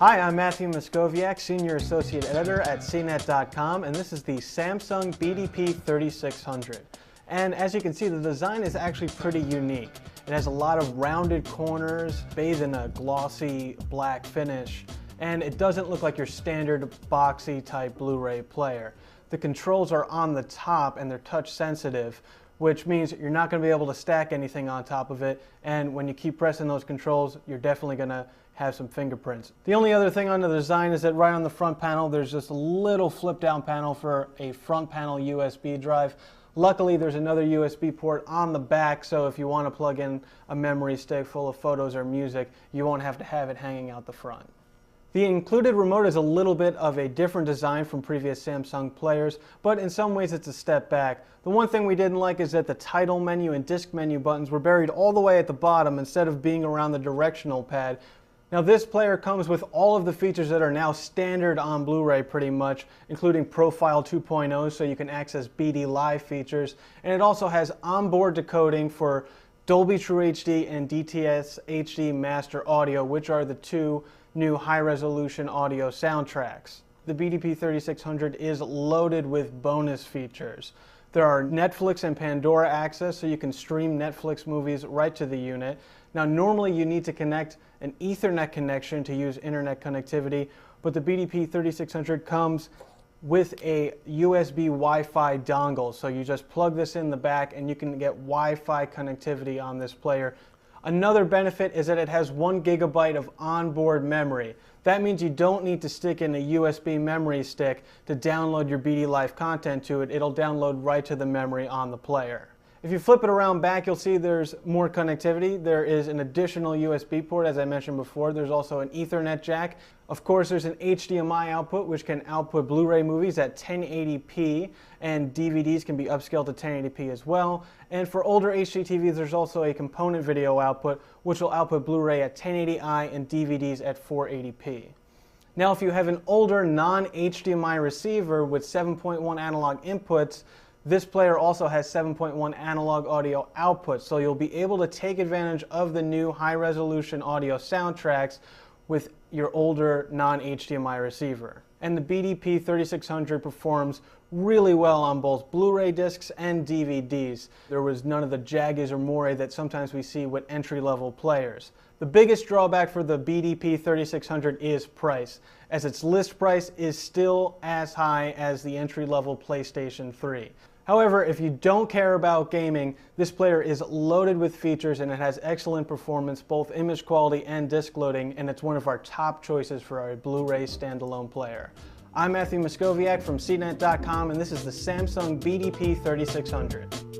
Hi, I'm Matthew Moscoviak, Senior Associate Editor at CNET.com, and this is the Samsung BDP 3600. And as you can see, the design is actually pretty unique. It has a lot of rounded corners, bathed in a glossy black finish, and it doesn't look like your standard boxy type Blu-ray player. The controls are on the top and they're touch sensitive, which means you're not going to be able to stack anything on top of it, and when you keep pressing those controls, you're definitely going to have some fingerprints. The only other thing on the design is that right on the front panel there's just a little flip down panel for a front panel USB drive. Luckily there's another USB port on the back, so if you want to plug in a memory stick full of photos or music, you won't have to have it hanging out the front. The included remote is a little bit of a different design from previous Samsung players, but in some ways it's a step back. The one thing we didn't like is that the title menu and disc menu buttons were buried all the way at the bottom instead of being around the directional pad. Now this player comes with all of the features that are now standard on Blu-ray pretty much, including Profile 2.0 so you can access BD Live features, and it also has onboard decoding for Dolby True HD and DTS HD Master Audio, which are the two new high-resolution audio soundtracks. The BDP 3600 is loaded with bonus features. There are Netflix and Pandora access, so you can stream Netflix movies right to the unit. Now normally you need to connect an Ethernet connection to use internet connectivity, but the BDP 3600 comes with a USB Wi-Fi dongle, so you just plug this in the back and you can get Wi-Fi connectivity on this player. Another benefit is that it has 1 GB of onboard memory. That means you don't need to stick in a USB memory stick to download your BD Live content to it. It'll download right to the memory on the player. If you flip it around back, you'll see there's more connectivity. There is an additional USB port, as I mentioned before. There's also an Ethernet jack. Of course, there's an HDMI output, which can output Blu-ray movies at 1080p, and DVDs can be upscaled to 1080p as well. And for older HDTVs, there's also a component video output, which will output Blu-ray at 1080i and DVDs at 480p. Now, if you have an older non-HDMI receiver with 7.1 analog inputs, this player also has 7.1 analog audio output, so you'll be able to take advantage of the new high-resolution audio soundtracks with your older non-HDMI receiver. And the BDP 3600 performs really well on both Blu-ray discs and DVDs. There was none of the jaggies or moire that sometimes we see with entry-level players. The biggest drawback for the BDP 3600 is price, as its list price is still as high as the entry-level PlayStation 3. However, if you don't care about gaming, this player is loaded with features and it has excellent performance, both image quality and disc loading, and it's one of our top choices for our Blu-ray standalone player. I'm Matthew Moscoviak from CNET.com, and this is the Samsung BDP 3600.